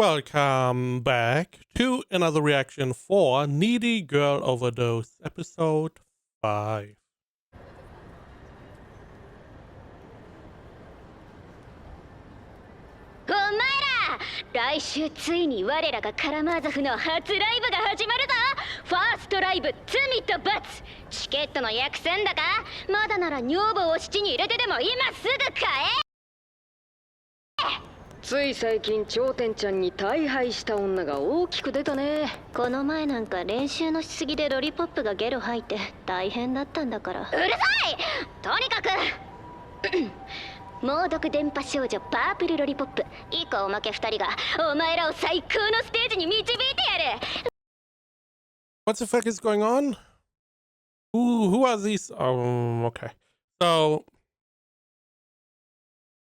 Welcome back to another reaction for Needy Girl Overdose, episode 5. お前ら、来週ついに我らがカラマーゾフの初ライブが始まるぞ。ファーストライブ罪と罰。チケットの予約せんだか。まだなら女房を七に入れてでも今すぐ買え。つい最近頂点ちゃんに大敗した女が大きく出たね。この前なんか練習のしすぎでロリポップがゲロ吐いて大変だったんだから。うるさい。とにかく猛毒電波少女パープルロリポップ以降おまけ2人がお前らを最高のステージに導いてやる。 What the fuck is going on? Who are these? Okay. So,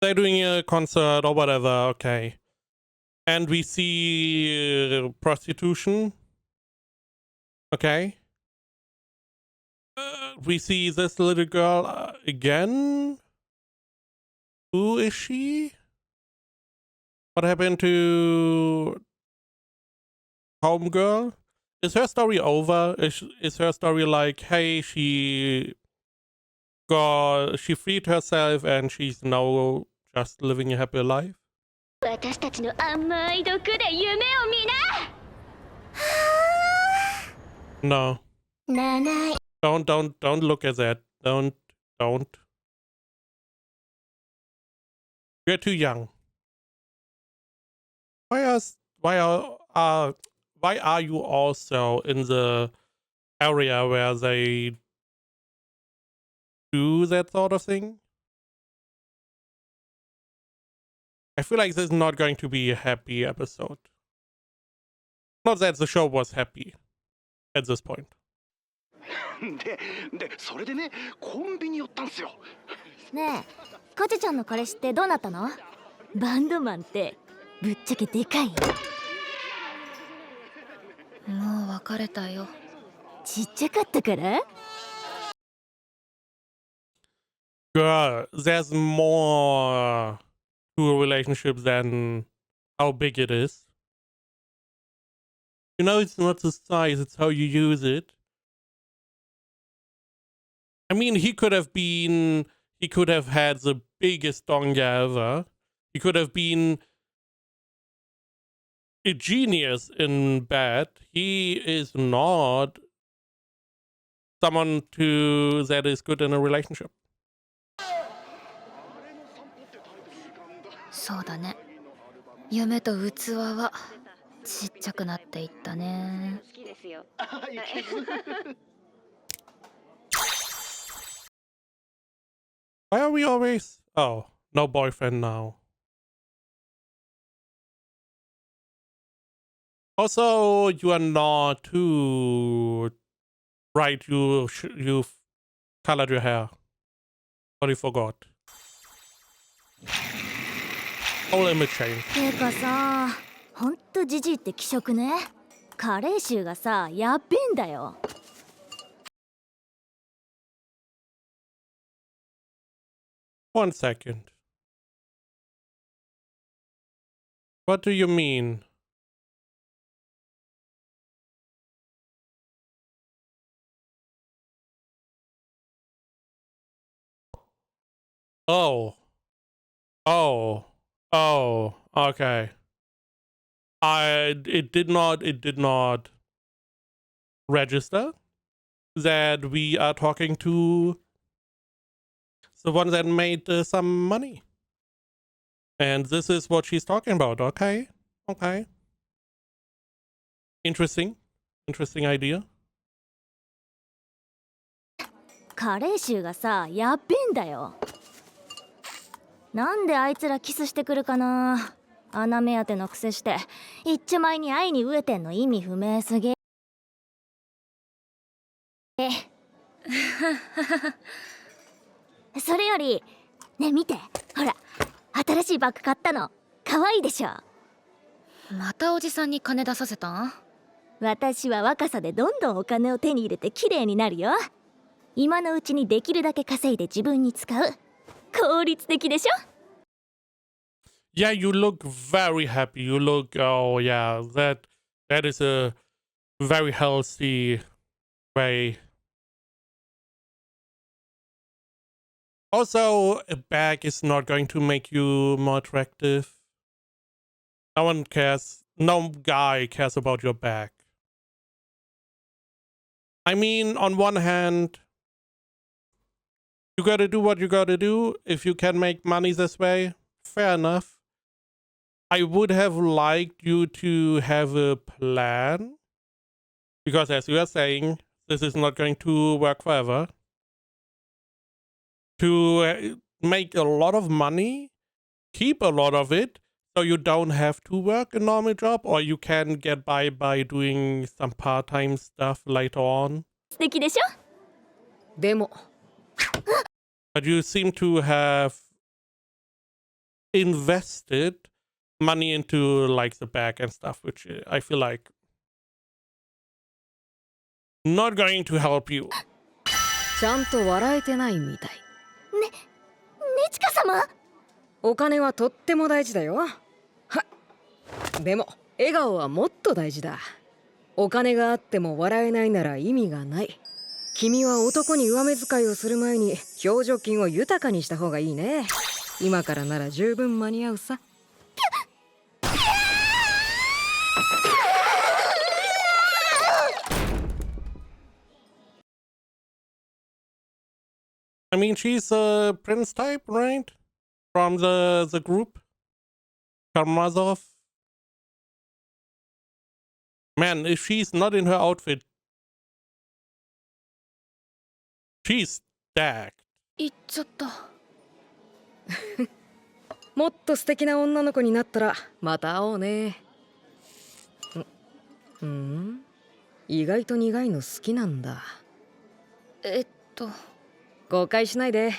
they're doing a concert or whatever, okay. And we see prostitution. Okay. We see this little girl again. Who is she? What happened to Homegirl? Is her story over? Is her story like, hey, she freed herself and she's now just living a happy life? 私たちの甘い毒で夢を見な。 No. Don't look at that. Don't. You're too young. Why are you also in the area where they do that sort of thing? I feel like this is not going to be a happy episode. Not that the show was happy at this point. でそれでねコンビニ寄ったんすよ。ねえ、カチちゃんの彼氏ってどうなったの？バンドマンってぶっちゃけでかい？もう別れたよ。ちっちゃかったから？ Girl, there's more to a relationship than how big it is. You know, it's not the size, it's how you use it. I mean, he could have had the biggest donga ever. He could have been a genius in bed. He is not someone that is good in a relationship. そうだね。夢と器はちっちゃくなっていったね。 Why are we always... Oh, no boyfriend now. Also, you are not too... Right, you've colored your hair. Sorry, forgot. Whole image change. てかさ、ほんとジジイって気色ね。加齢臭がさ、やっべえんだよ。 1 second. What do you mean? Oh, okay. It did not register that we are talking to the one that made some money. And this is what she's talking about. Okay. Interesting idea. 加齢臭がさ、やっべえんだよ。なんであいつらキスしてくるかな。穴目当てのくせして一丁前に愛に飢えてんの意味不明すぎ。それよりね、見て、ほら新しいバッグ買ったの。可愛いでしょ。またおじさんに金出させたん？私は若さでどんどんお金を手に入れて綺麗になるよ。今のうちにできるだけ稼いで自分に使う。効率的でしょ。Yeah, you look very happy. You look, oh yeah, that is a very healthy way. Also, a bag is not going to make you more attractive. No one cares. No guy cares about your bag. I mean, on one hand, you gotta do what you gotta do. If you can make money this way, fair enough. I would have liked you to have a plan. Because as you are saying, this is not going to work forever. To make a lot of money, keep a lot of it, so you don't have to work a normal job, or you can get by doing some part-time stuff later on. 素敵でしょでも But you seem to have invested money into like the bag and stuff, which I feel like not going to help you. ちゃんと笑えてないみたい。ねちか様お金はとっても大事だよ。はでも笑顔はもっと大事だ。お金があっても笑えないなら意味がない。君は男に上目遣いをする前に表情筋を豊かにした方がいいね。今からなら十分間に合うさ。I mean, she's a prince type, right? From the group, Karamazov. Man, if she's not in her outfit, she's stacked. 言っちゃったもっと素敵な女の子になったらまた会おうね。意外と苦いの好きなんだ。誤解しないで。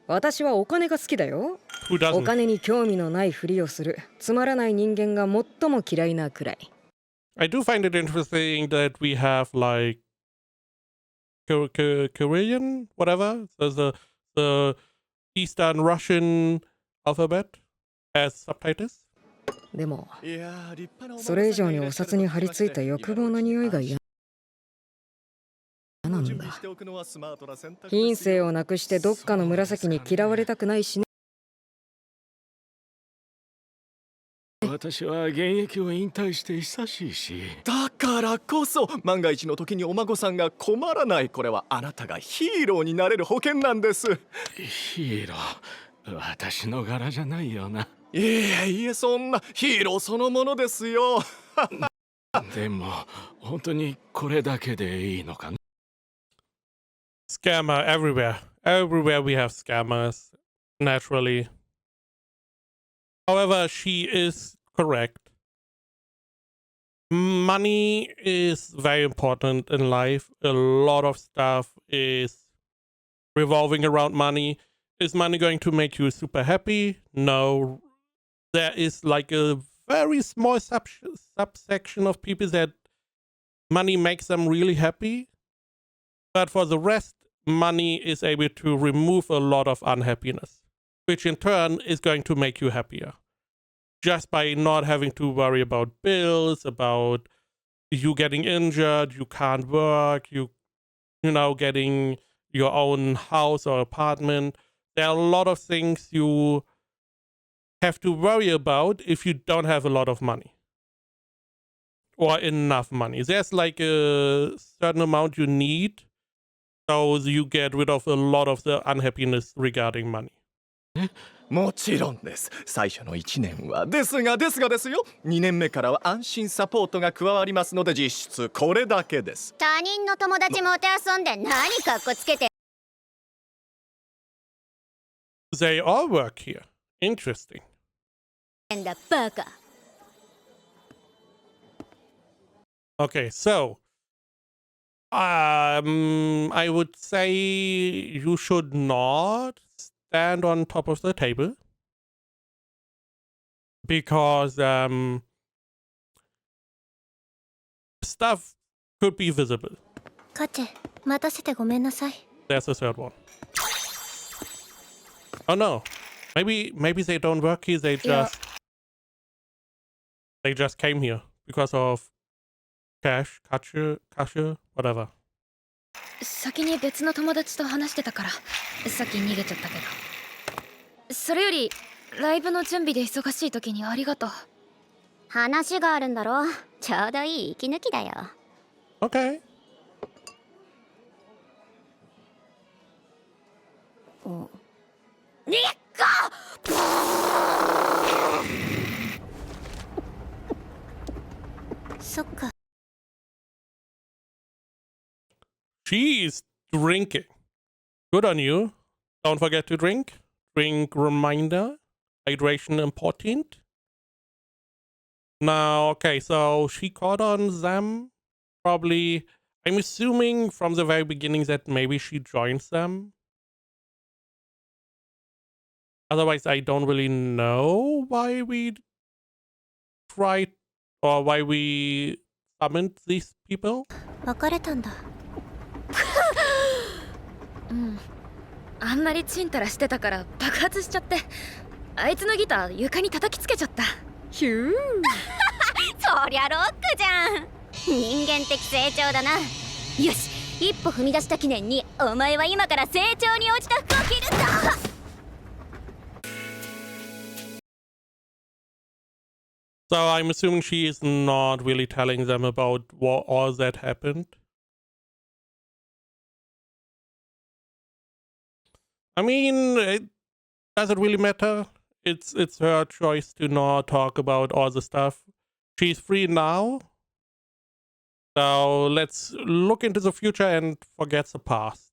私はお金が好きだよ。Who doesn't? お金に興味のないふりをするつまらない人間が最も嫌いなくらい。I do find it interesting that we have like Korean, whatever, so the Eastern Russian alphabet as subtitles. でもそれ以上にお札に張り付いた欲望の匂いが嫌なんだ。品性をなくしてどっかの紫に嫌われたくないしね。私は現役を引退して久しいし。だからこそ万が一の時にお孫さんが困らない。これはあなたがヒーローになれる保険なんです。ヒーロー、私の柄じゃないよな。いえいえ、そんなヒーローそのものですよ。でも本当にこれだけでいいのかな。Scammer everywhere. Everywhere we have scammers, naturally. However, she is correct. Money is very important in life. A lot of stuff is revolving around money. Is money going to make you super happy? No. There is like a very small subsection of people that money makes them really happy. But for the rest, money is able to remove a lot of unhappiness, which in turn is going to make you happier. Just by not having to worry about bills, about you getting injured, you can't work, you know, getting your own house or apartment. There are a lot of things you have to worry about if you don't have a lot of money. Or enough money. There's like a certain amount you need, so you get rid of a lot of the unhappiness regarding money. もちろんです。最初の1年はですがですよ。2年目からは安心サポートが加わりますので実質これだけです。他人の友達もて遊んで何かっこつけて They all work here. Interesting. んだバカ。Okay, so I would say you should not stand on top of the table because stuff could be visible. カチェ待たせてごめんなさい There's the third one. Oh no, maybe they don't work here. They just They just came here because of cash, whatever. 先に別の友達と話してたからさっき逃げちゃったけど。それよりライブの準備で忙しい時にありがとう。話があるんだろ。ちょうどいい息抜きだよ。 Okay. にっかそっか。 She's drinking. Good on you. Don't forget to drink. Drink reminder. Hydration important. Now, okay, so she caught on them. Probably, I'm assuming from the very beginning that maybe she joins them. Otherwise, I don't really know why we tried or why we summoned these people. 別れたんだ。うん。あんまりチンタラしてたから爆発しちゃって、あいつのギター床に叩きつけちゃった。ヒュー。そりゃロックじゃん。人間的成長だな。よし、一歩踏み出した記念にお前は今から成長に応じた服を着るんだ。 So I'm assuming she is not really telling them about what all that happened. I mean, does it really matter? It's her choice to not talk about all the stuff. She's free now. So let's look into the future and forget the past.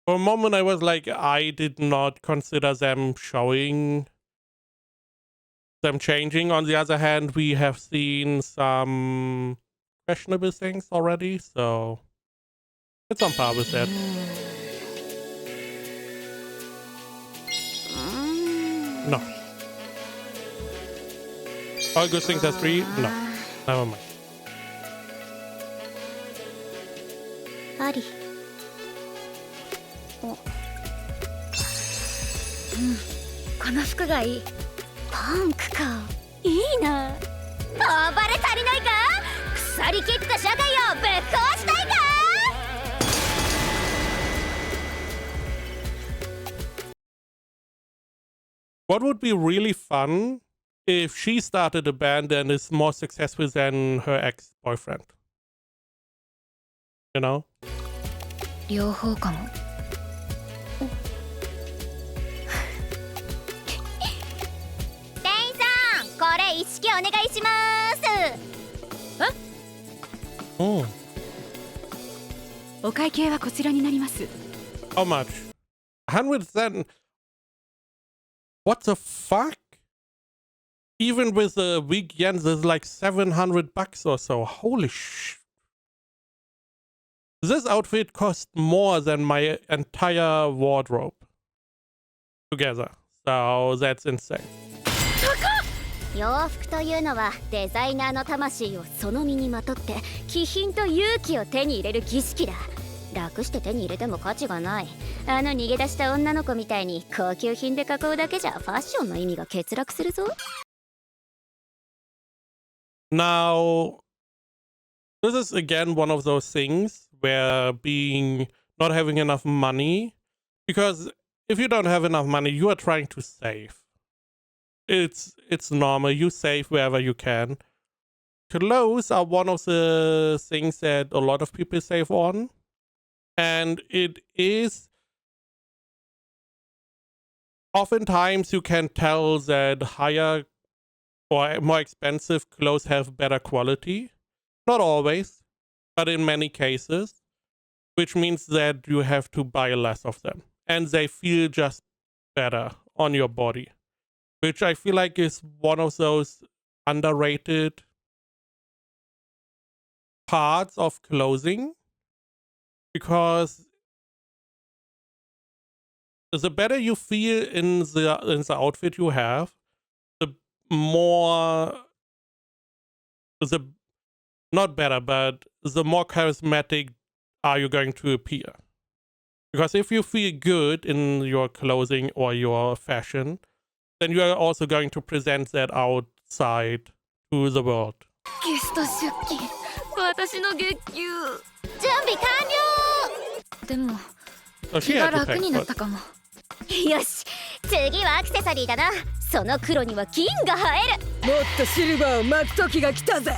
For a moment I was like, I did not consider them showing them changing. On the other hand, we have seen some questionable things already, so it's on par with that. No. All good things are free? No. Never mind. あり。この服がいい。パンクか。いいな。暴れ足りないか。腐りきった社会をぶっ壊したいか。 What would be really fun if she started a band and is more successful than her ex-boyfriend? You know? 両方かも。店員さん、これ一式お願いします。Oh. お会計はこちらになります。 How much? 110. What the fuck? Even with the weak yen, there's like $700 or so. Holy sh! This outfit cost more than my entire wardrobe together. So that's insane. 洋服というのはデザイナーの魂をその身にまとって気品と勇気を手に入れる儀式だ。楽して手に入れても価値がない。あの逃げ出した女の子みたいに高級品で囲うだけじゃファッションの意味が欠落するぞ。Now, this is again one of those things where not having enough money, because if you don't have enough money, you are trying to save. It's normal. You save wherever you can. Clothes are one of the things that a lot of people save on. And it is oftentimes you can tell that higher or more expensive clothes have better quality. Not always, but in many cases, which means that you have to buy less of them. And they feel just better on your body, which I feel like is one of those underrated parts of clothing. Because the better you feel in the outfit you have, the more not better, but the more charismatic are you going to appear. Because if you feel good in your clothing or your fashion, then you are also going to present that outside to the world. ゲスト出勤私の月給準備完了でも So 気 she が had to 楽 pay にな for っ it. たかもよし次はアクセサリーだなその黒には金が映えるもっとシルバーを巻く時が来たぜ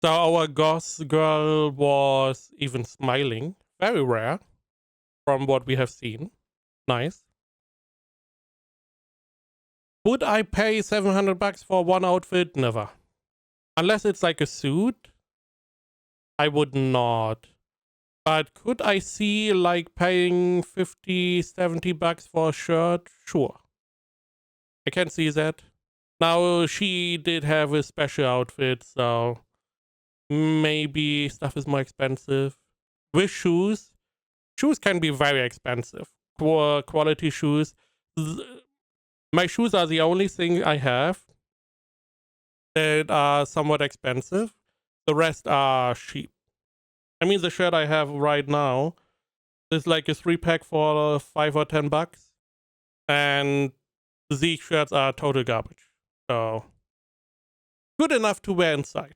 So our goth girl was even smiling. Very rare from what we have seen. Nice. Would I pay $700 for one outfit? Never. Unless it's like a suit, I would not. But could I see like paying $50-$70 for a shirt? Sure. I can see that. Now she did have a special outfit, so maybe stuff is more expensive. With shoes, shoes can be very expensive. Quality shoes. My shoes are the only thing I have that are somewhat expensive. The rest are cheap. I mean, the shirt I have right now is like a 3-pack for $5 or $10. And these shirts are total garbage. So, good enough to wear inside.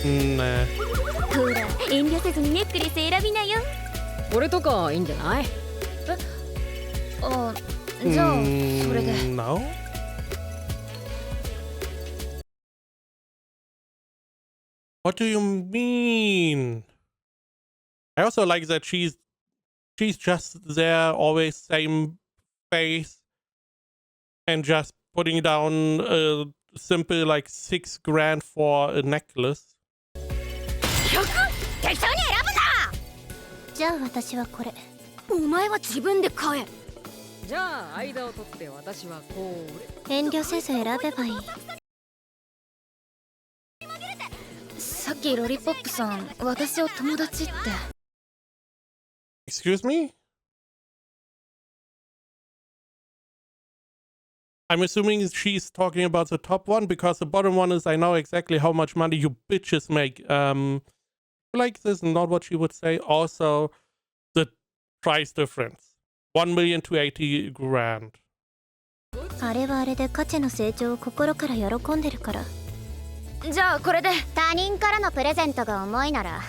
Nah. ほら遠慮せずにネックレス選びなよこれとかいいんじゃないあじゃあそれで No? What do you mean? I also like that she's just there, always same face, and just putting down a simple like $6,000 for a necklace. 適当に選ぶなじゃあ私はこれお前は自分で買えじゃあ間を取って私はこれ遠慮せず選べばいいさっきロリポップさん私を友達って Excuse me? I'm assuming she's talking about the top one because the bottom one is I know exactly how much money you bitches make. Like this is not what she would say. Also, the price difference. 1 million to 80,000. あれはあれで価値の成長を心から喜んでるからじゃあこれで他人からのプレゼントが重いなら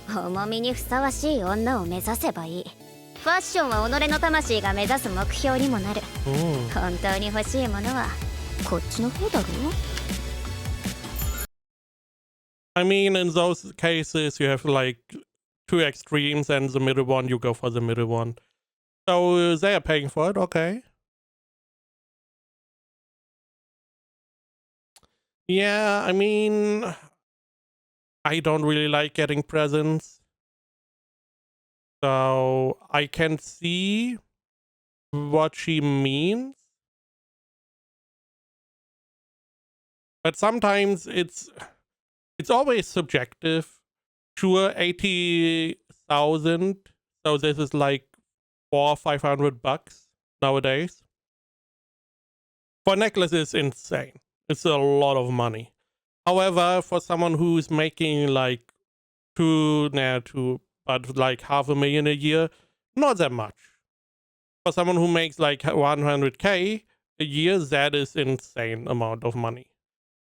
重みにふさわしい女を目指せばいいファッションは己の魂が目指す目標にもなる本当に欲しいものはこっちの方だろ I mean, in those cases, you have like two extremes, and the middle one, you go for the middle one. So they are paying for it, okay. Yeah, I mean, I don't really like getting presents. So I can see what she means. But sometimes it's always subjective. Sure, 80,000. So this is like $400-500 nowadays. For necklaces, insane. It's a lot of money. However, for someone who's making like but like $500,000 a year, not that much. For someone who makes like 100K a year, that is insane amount of money.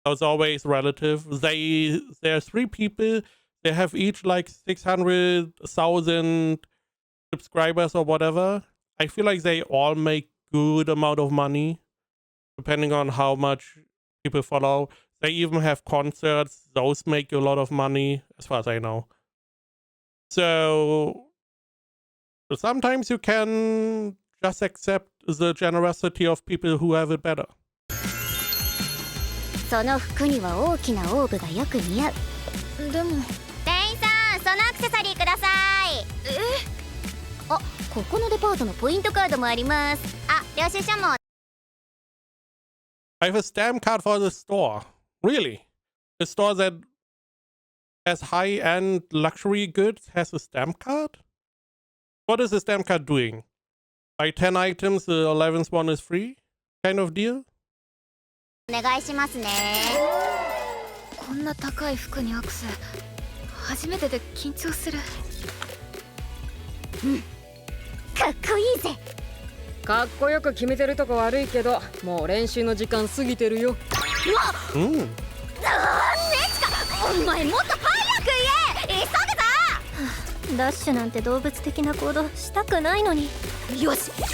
So it's always relative. There are 3 people. They have each like 600,000 subscribers or whatever. I feel like they all make good amount of money, depending on how much people follow. They even have concerts. Those make a lot of money, as far as I know. So sometimes you can just accept the generosity of people who have it better. その服には大きなオーブがよく似合うでも店員さんそのアクセサリーくださいあ、ここのデパートのポイントカードもありますあ、領収書も I have a stamp card for the store. Really? A store that has high-end luxury goods has a stamp card? What is the stamp card doing? Buy 10 items, the 11th one is free? Kind of deal? お願いしますね。こんな高い服にアクセ初めてで緊張する。かっこいいぜ。かっこよく決めてるとこ悪いけど、もう練習の時間過ぎてるよ。うん。ねちか、お前もっと早く言え。急ぐぞ。ダッシュなんて動物的な行動したくないのに。よし、行くぞ。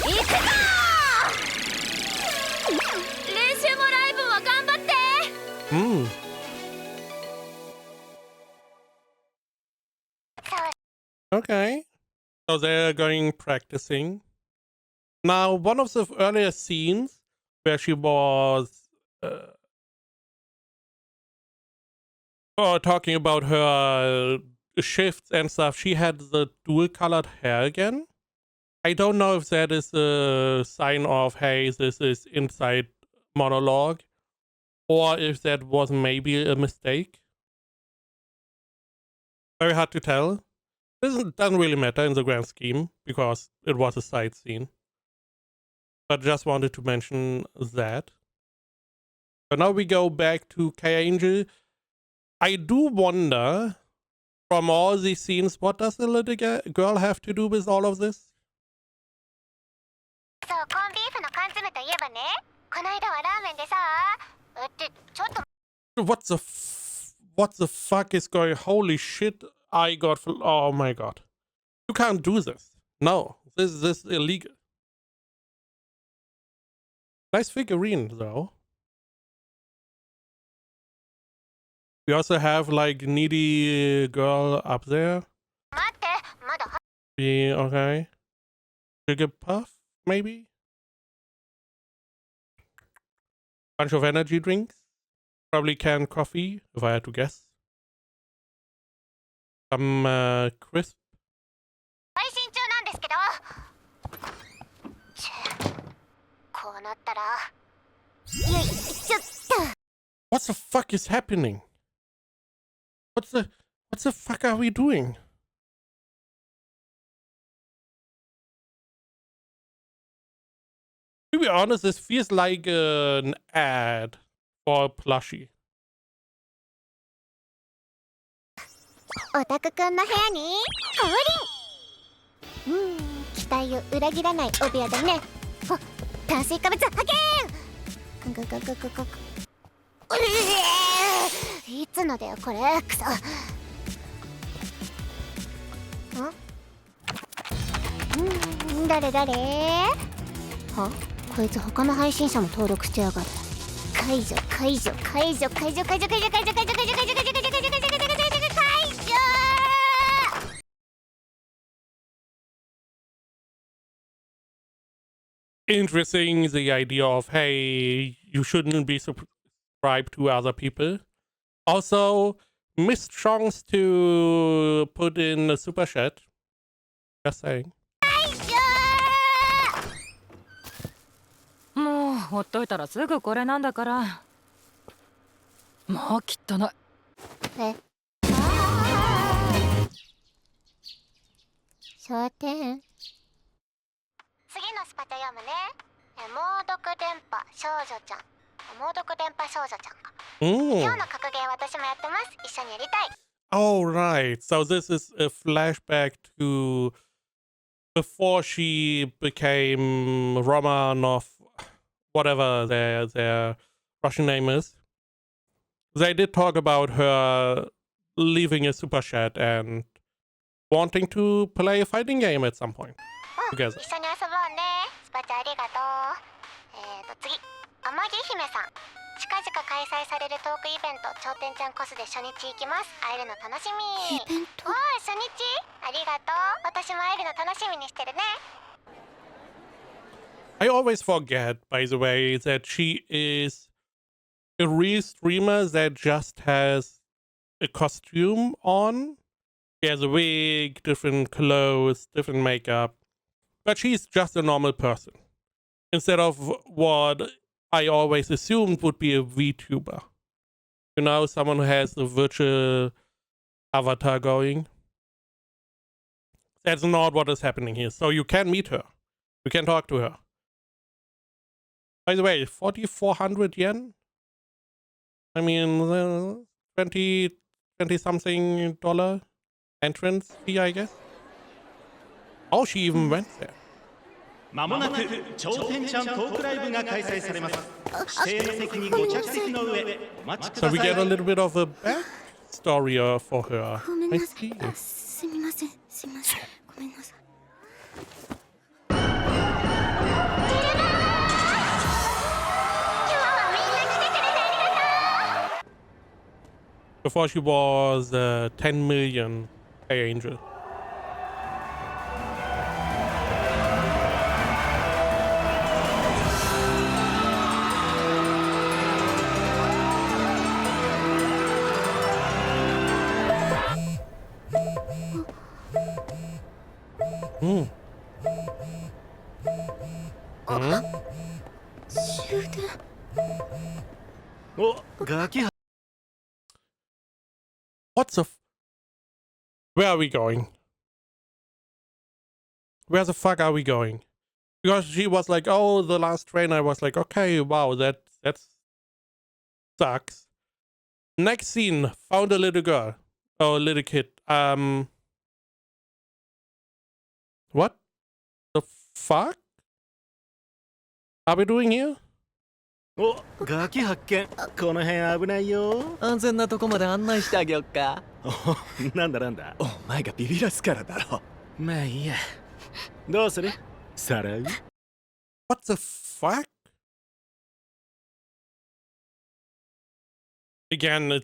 練習もライブも頑張って。Mm. Okay. So they're going practicing. Now, one of the earlier scenes where she was talking about her shifts and stuff, she had the dual colored hair again. I don't know if that is a sign of, hey, this is inside monologue, or if that was maybe a mistake. Very hard to tell. This doesn't really matter in the grand scheme, because it was a side scene. But just wanted to mention that. But now we go back to K-Angel. I do wonder, from all these scenes, what does the little girl have to do with all of this? そう、コンビーフの缶詰といえばね、この間はラーメンでさ、ちょっと What the fuck is going? Holy shit! I got. Oh my god! You can't do this. No, this is illegal. Nice figurine though. We also have like needy girl up there. 待って、まだ Be okay. Sugar puff maybe. Bunch of energy drinks. Probably canned coffee if I had to guess. Some crisp. 配信中なんですけど。こうなったら、よいしょっと。 What the fuck is happening? What the fuck are we doing? To be honest, this feels like an ad for a plushie. オタクくんの部屋に降臨。期待を裏切らないお部屋だね。お、炭水化物発見。いつのだよこれ、クソ。誰はこいつ他の配信者も登録してやがる。解除。Interesting, the idea of, hey, you shouldn't be subscribed to other people. Also, missed chance to put in a super chat. Just saying. もうほっといたらすぐこれなんだから。もうきっとない。焦点。次のスパチャ読むね。猛毒電波少女ちゃん。猛毒電波少女ちゃんか。今日の格ゲー私もやってます。一緒にやりたい。Oh, right. So this is a flashback to before she became Romanov, whatever their Russian name is. They did talk about her leaving a super chat and wanting to play a fighting game at some point together. 一緒に遊ぼうね。スパチャありがとう。次、天城姫さん。近々開催されるトークイベント、頂点ちゃんコスで初日行きます。会えるの楽しみ。イベント？おい、初日？ありがとう。私も会えるの楽しみにしてるね。I always forget, by the way, that she is a real streamer that just has a costume on. She has a wig, different clothes, different makeup. But she's just a normal person. Instead of what I always assumed would be a VTuber. You know, someone who has a virtual avatar going. That's not what is happening here. So you can meet her. You can talk to her. By the way, 4,400 yen? I mean, 20 something dollar entrance fee, I guess. Oh, she even went there. まもなく頂点ちゃんトークライブが開催されます。指定の席にご着席の上お待ちく So だ we さい。 get a little bit of a backstory for her. ごめん I なさい see. すみませんすみませんごめんなさい Before she was 10 million pay angel. Hmm. 終電お、ガキ What the Where are we going? Where the fuck are we going? Because she was like, oh, the last train. I was like, okay, wow, that sucks. Next scene, found a little girl. Oh, a little kid. What the fuck are we doing here? お、ガキ発見。この辺危ないよ。安全なとこまで案内してあげよっか。お、なんだなんだ。お前がビビらすからだろ。まあいいや。どうする？さらう？ What the fuck? Again,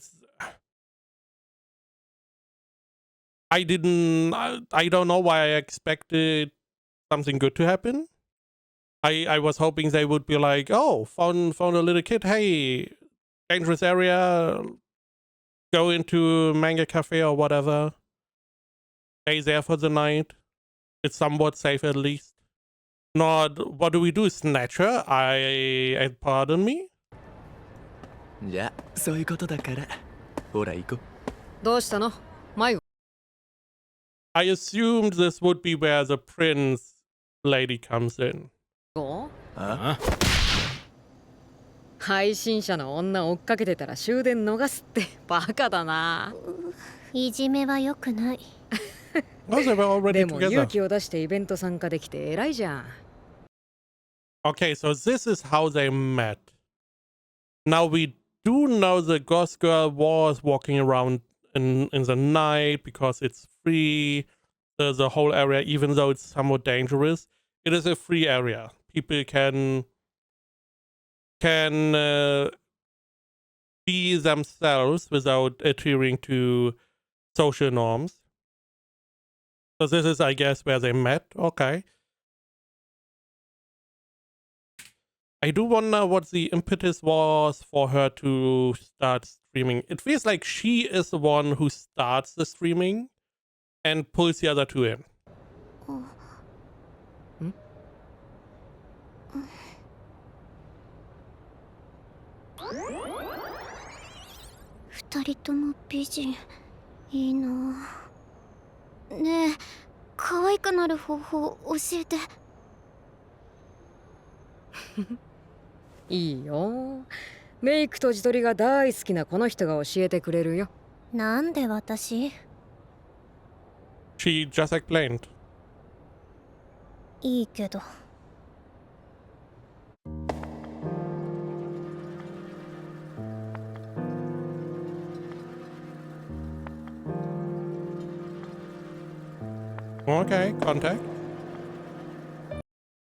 I don't know why I expected something good to happen. I was hoping they would be like, oh, found a little kid. Hey, dangerous area. Go into manga cafe or whatever. Stay there for the night. It's somewhat safe at least. Not, what do we do? Snatch her? Pardon me? じゃあそういうことだからほら行こう。どうしたの迷子 I assumed this would be where the prince lady comes in. あ？配信者の女追っかけてたら終電逃すってバカだな。いじめは良くない Oh, they were already でも together. 勇気を出してイベント参加できて偉いじゃん。 Okay, so this is how they met. Now we do know the ghost girl was walking around in the night because it's free. The whole area, even though it's somewhat dangerous, it is a free area. People can be themselves without adhering to social norms. So this is, I guess, where they met. Okay. I do wonder what the impetus was for her to start streaming. It feels like she is the one who starts the streaming and pulls the other two in. 二人とも美人いいなねえ可愛くなる方法教えていいよ。メイクと自撮りが大好きなこの人が教えてくれるよ。なんで私 She just explained. いいけど Okay, contact.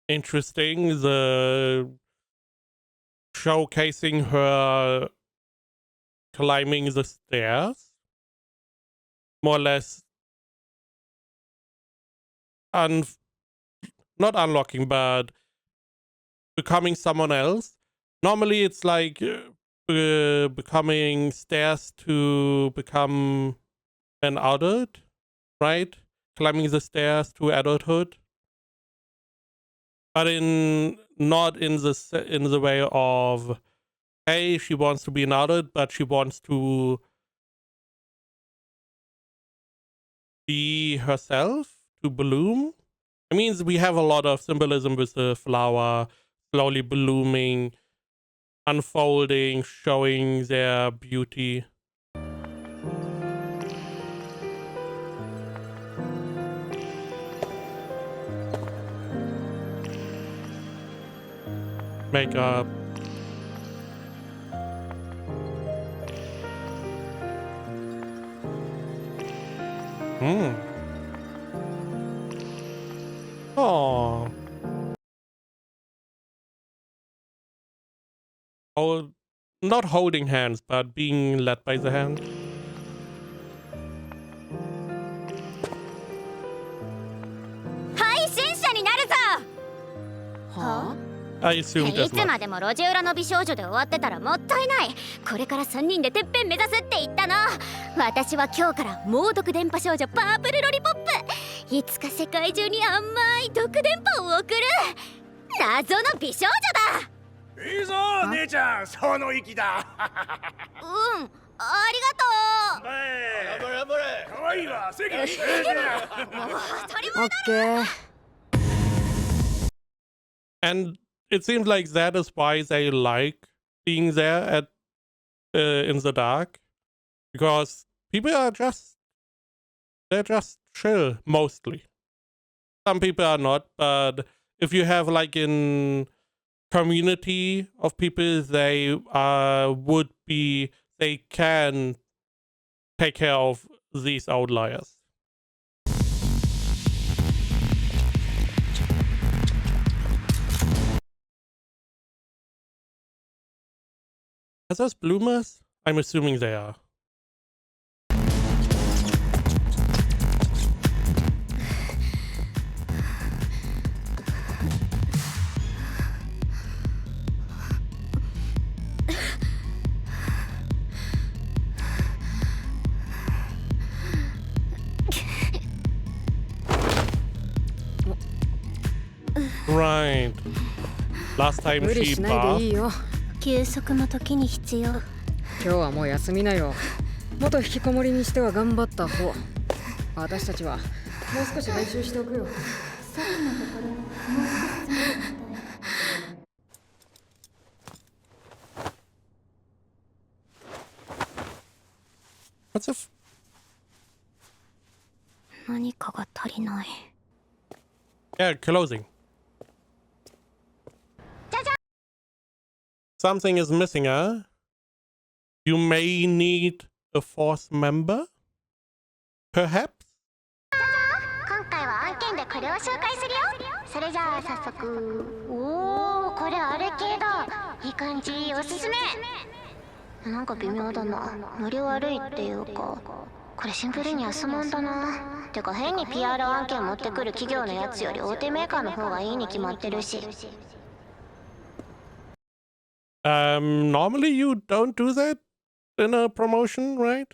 Interesting. The showcasing her climbing the stairs, more or less. Not unlocking, but becoming someone else. Normally, it's like becoming stairs to become an adult, right? Climbing the stairs to adulthood, but not in the way of, hey, she wants to be an adult, but she wants to be herself, to bloom. It means we have a lot of symbolism with the flower slowly blooming unfolding, showing their beauty. Makeup. Oh. Oh, not holding hands, but being led by the hand. I assumed い as つま much. でも路地裏の美少女で終わってたらもったいない。これから3人でてっぺん目指すって言ったの。私は今日から猛毒電波少女パープルロリポップ。いつか世界中に甘い毒電波を送る謎の美少女だ。いいぞ姉ちゃん、その息だ。うん、ありがとう。頑張れ。可愛いわ。席に。もう当たり前だ。オッケー。 And it seems like that is why they like being there at in the dark, because people are they're just chill mostly. Some people are not, but if you have like in community of people, they can take care of these outliers. Are those bloomers? I'm assuming they are. Right. Last time 無理 she しないでいい bathed. よ。休息も時に必要。今日はもう休みなよ。元引きこもりにしては頑張った方。私たちはもう少し練習しておくよ。さっきのところもう少し詰めてみたい。What's if 何かが足りない。 yeah, closing. Something is missing, huh? You may need a fourth member? Perhaps? 今回は案件でこれを紹介するよ。それじゃあ早速。おお、これあれ系だ。いい感じ、おすすめ。なんか微妙だな。ノリ悪いっていうか、これシンプルに安物だな。てか変に PR 案件持ってくる企業のやつより大手メーカーの方がいいに決まってるし。Normally you don't do that in a promotion, right?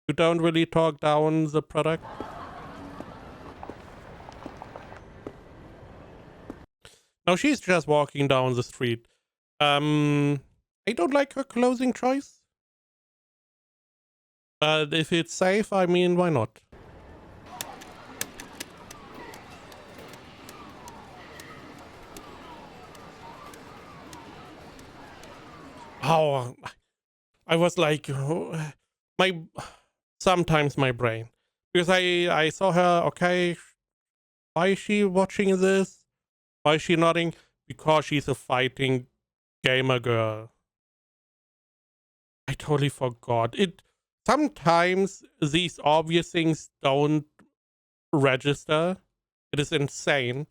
You don't really talk down the product. Now she's just walking down the street. I don't like her clothing choice. But if it's safe, I mean, why not? Oh, I was like, sometimes my brain, because I saw her. Okay, why is she watching this? Why is she nodding? Because she's a fighting gamer girl. I totally forgot it. Sometimes these obvious things don't register. It is insane,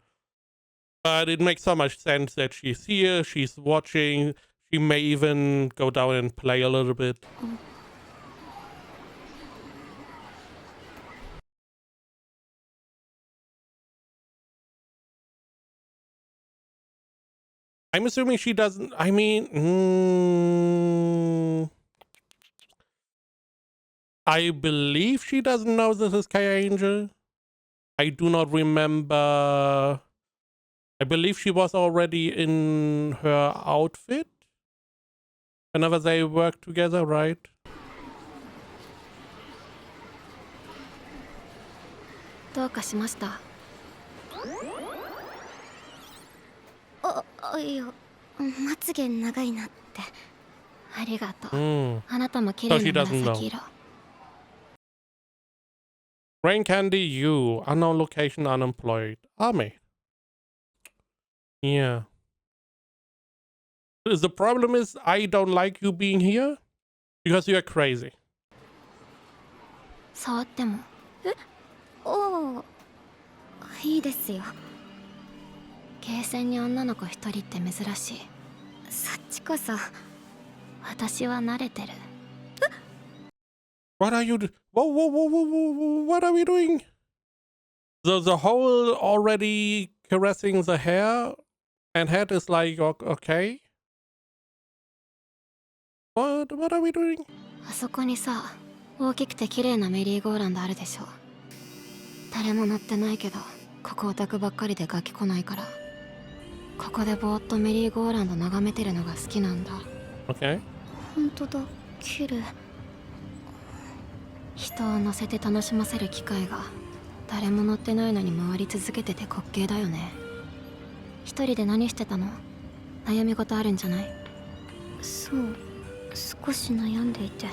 but it makes so much sense that she's here. She's watching. She may even go down and play a little bit. I'm assuming she doesn't. I mean, I believe she doesn't know this is Kaya Angel. I do not remember. I believe she was already in her outfit whenever they worked together, right? どうかしました？いや、まつげ長いなって。ってありがとう、Mm. あなたも綺 So 麗 she な doesn't 紫 know. 色 Rain Candy, you. Unknown location, unemployed. Army. Yeah. The problem is I don't like you being here because you're crazy. 触ってもおおいいですよ。ゲーセンに女の子一人って珍しい。そっちこそ私は慣れてる。 What are you whoa, what are we doing? The whole already caressing the hair and head is like, okay. What are we doing? あそこにさ、大きくて綺麗なメリーゴーランドあるでしょ。誰も乗ってないけど、ここオタクばっかりでガキ来ないから、ここでぼーっとメリーゴーランド眺めてるのが好きなんだ。 Okay. 本当だ、綺麗。人を乗せて楽しませる機会が誰も乗ってないのに回り続けてて滑稽だよね。一人で何してたの？悩み事あるんじゃない？そう、少し悩んでいて、も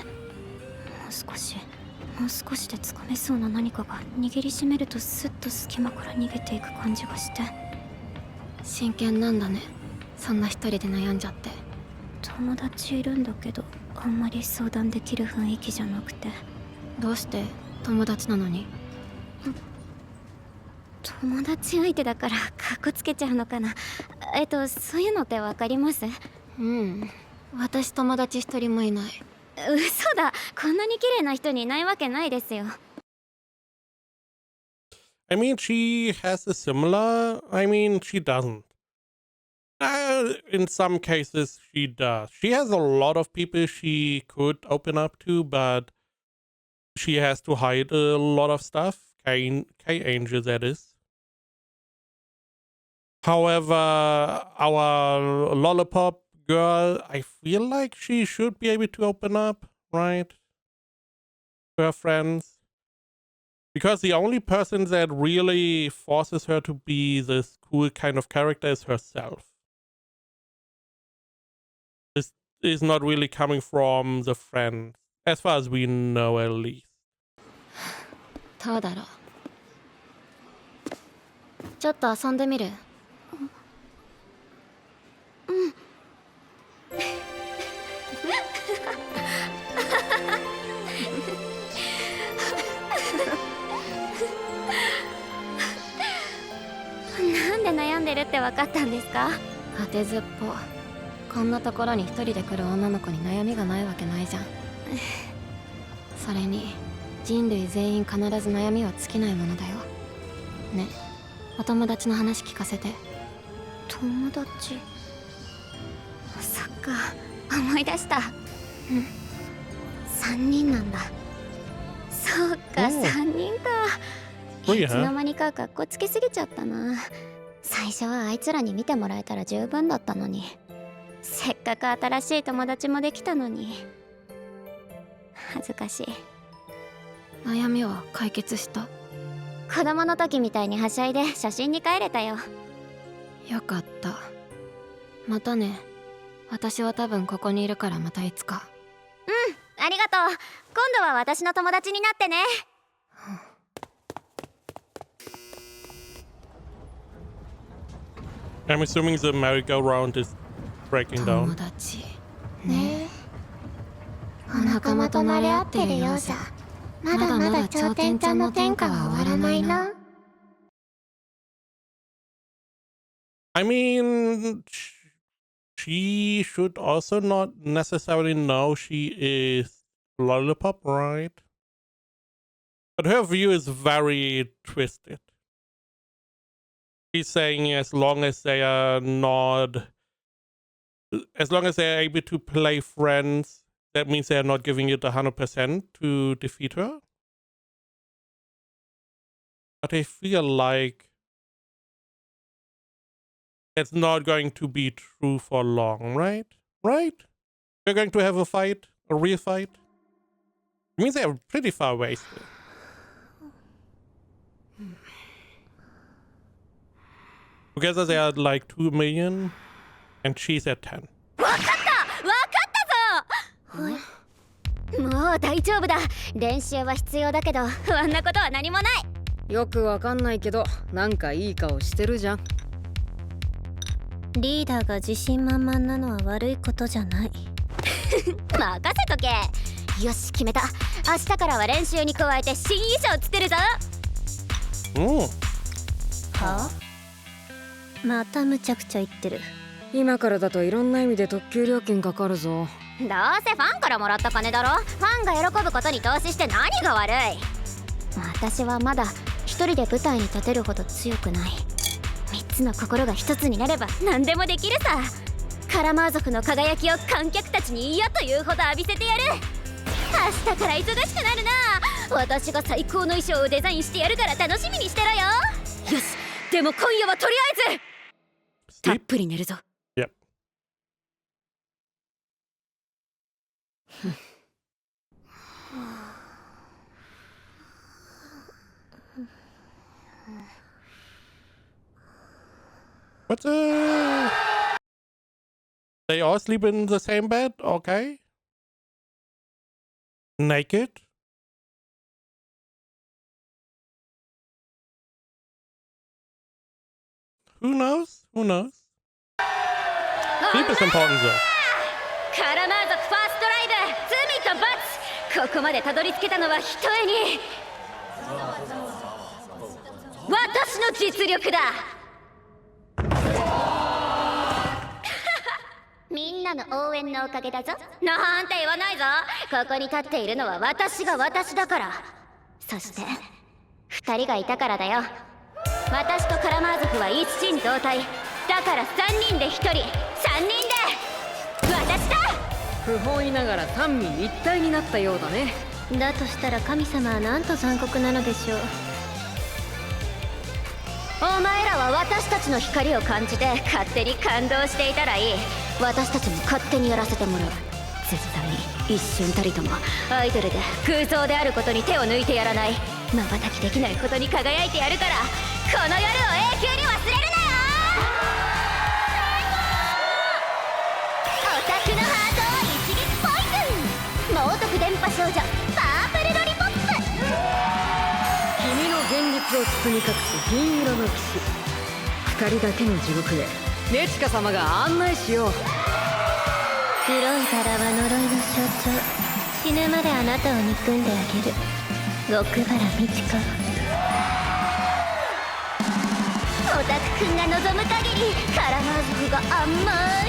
う少しでつかめそうな何かが握りしめるとスッと隙間から逃げていく感じがして。真剣なんだね、そんな一人で悩んじゃって。友達いるんだけど、あんまり相談できる雰囲気じゃなくて。どうして友達なのに？友達相手だからカッコつけちゃうのかな。そういうのってわかります？うん、私友達一人もいない。嘘だ、こんなに綺麗な人にいないわけないですよ。I mean, she has a similar. I mean, she doesn't. In some cases, she does. She has a lot of people she could open up to, but she has to hide a lot of stuff. K-Angel, that is. However, our lollipop girl, I feel like she should be able to open up, right? To her friends. Because the only person that really forces her to be this cool kind of character is herself. This is not really coming from the friends, as far as we know at least. どうだろう。ちょっと遊んでみる？うん。なんで悩んでるって分かったんですか？当てずっぽ。こんなところに一人で来る女の子に悩みがないわけないじゃん。それに人類全員必ず悩みは尽きないものだよ。ね、お友達の話聞かせて。友達？そっか、思い出した。うん、3人なんだ。そっか、3人か。いつの間にかカッコつけすぎちゃったな。最初はあいつらに見てもらえたら十分だったのに。せっかく新しい友達もできたのに。恥ずかしい。悩みは解決した？子供の時みたいにはしゃいで写真に帰れたよ。よかった。またね。私は多分ここにいるからまたいつか。うん、ありがとう。今度は私の友達になってね。I'm assuming the merry-go-round is breaking 友 down. 達ね。お仲間と慣れ合ってるようじゃ、まだまだ頂点ちゃんの天下は終わらないな。I mean, she should also not necessarily know she is lollipop, right? But her view is very twisted. She's saying as long as they are able to play friends, that means they are not giving it 100% to defeat her. But I feel like it's not going to be true for long, right? Right? We're going to have a fight, a real fight. It means they are pretty far away still. Together they are like 2 million, and she's at 10. わかった！もう大丈夫だ。練習は必要だけど不安なことは何もない。よくわかんないけどなんかいい顔してるじゃん。リーダーが自信満々なのは悪いことじゃない。任せとけ。よし決めた。明日からは練習に加えて新衣装作るぞ。は？またむちゃくちゃ言ってる。今からだといろんな意味で特急料金かかるぞ。どうせファンからもらった金だろ。ファンが喜ぶことに投資して何が悪い。私はまだ一人で舞台に立てるほど強くない。3つの心が一つになれば何でもできるさ。カラマー族の輝きを観客たちに嫌というほど浴びせてやる。明日から忙しくなるな。私が最高の衣装をデザインしてやるから楽しみにしてろよ。よし、でも今夜はとりあえずたっぷり寝るぞ。Yep. What They all sleep in the same bed? Okay. Naked? Who knows? Who knows? Sleep is important though. カラマー族ファーストライブ罪と罰。ここまでたどり着けたのはひとえに私の実力だ。みんなの応援のおかげだぞ。なんて言わないぞ。ここに立っているのは私が私だから。そして2人がいたからだよ。私とカラマー族は一心同体だから、3人で1人、3人で私だ。不本意ながら三位一体になったようだね。だとしたら神様はなんと残酷なのでしょう。お前らは私たちの光を感じて勝手に感動していたらいい。私たちも勝手にやらせてもらう。絶対に一瞬たりともアイドルで空想であることに手を抜いてやらない。瞬きできないことに輝いてやるから、この夜を永久に忘れるなよ。オタクのハートを一撃ポイズン。猛毒電波少女パープルロリポップ。君の現実を包み隠す銀色の騎士、二人だけの地獄へネチカ様が案内しよう。黒いバラは呪いの象徴。死ぬまであなたを憎んであげる。奥原美智子。オタクくんが望む限りカラマー族が甘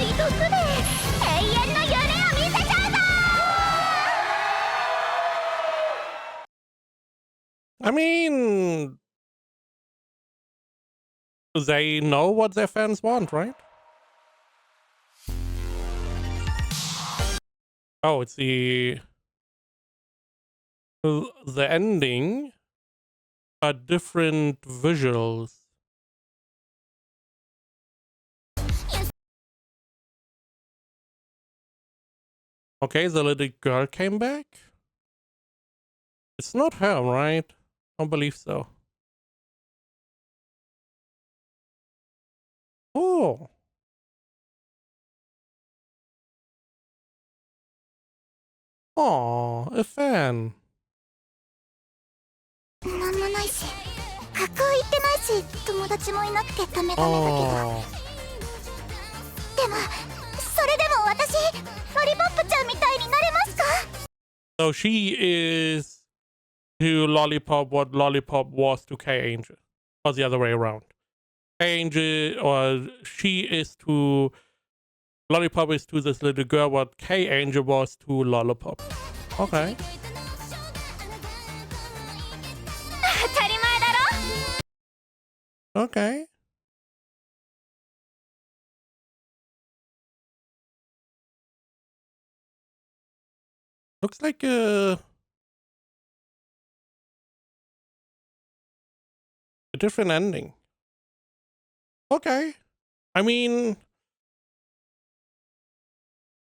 い毒で永遠の夢を見せちゃうぞ。I mean, they know what their fans want, right? Oh, it's the ending are different visuals. Okay, the little girl came back. It's not her, right? I don't believe so. Oh. Oh, a fan. なんもないし、学校行ってないし、友達もいなくてダメだけど。 Oh. でも、それでも私、ロリポップちゃんみたいになれますか？ So she is to Lollipop what Lollipop was to K Angel, or the other way around. K Angel, or she is to Lollipop is to this little girl what K Angel was to Lollipop. Okay. 当たり前だろ。 Okay. Looks like a different ending. Okay. I mean,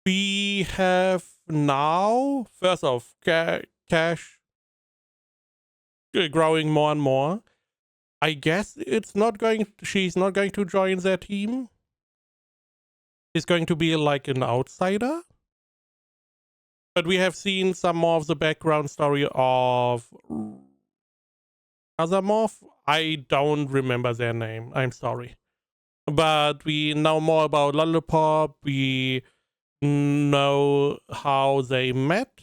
we have now, first off, Cash growing more and more. I guess she's not going to join their team. She's going to be like an outsider. But we have seen some more of the background story of Azamov. I don't remember their name. I'm sorry. But we know more about Lollipop. We know how they met.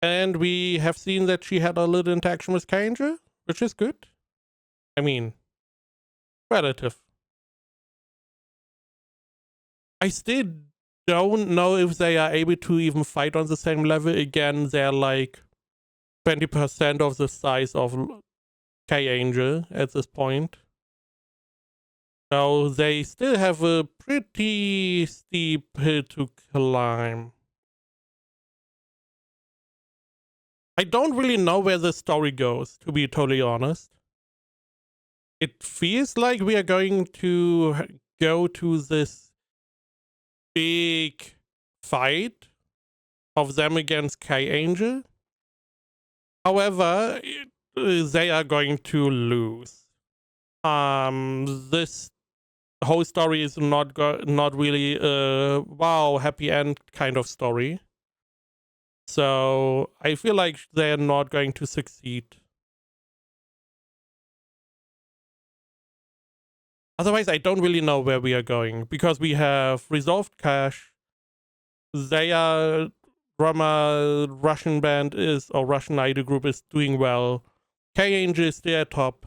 And we have seen that she had a little interaction with Kanger, which is good. I mean, relative. I still don't know if they are able to even fight on the same level again. They're like 20% of the size of K-Angel at this point. So they still have a pretty steep hill to climb. I don't really know where the story goes, to be totally honest. It feels like we are going to go to this big fight of them against K-Angel. However, they are going to lose. This whole story is not really a wow happy end kind of story. So I feel like they're not going to succeed. Otherwise, I don't really know where we are going, because we have resolved Cash. They are Rama Russian band is, or Russian idol group is doing well. K-Angel is still at top,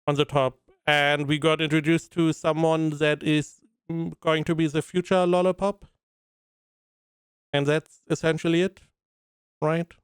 on the top, and we got introduced to someone that is going to be the future Lollipop. And that's essentially it, right?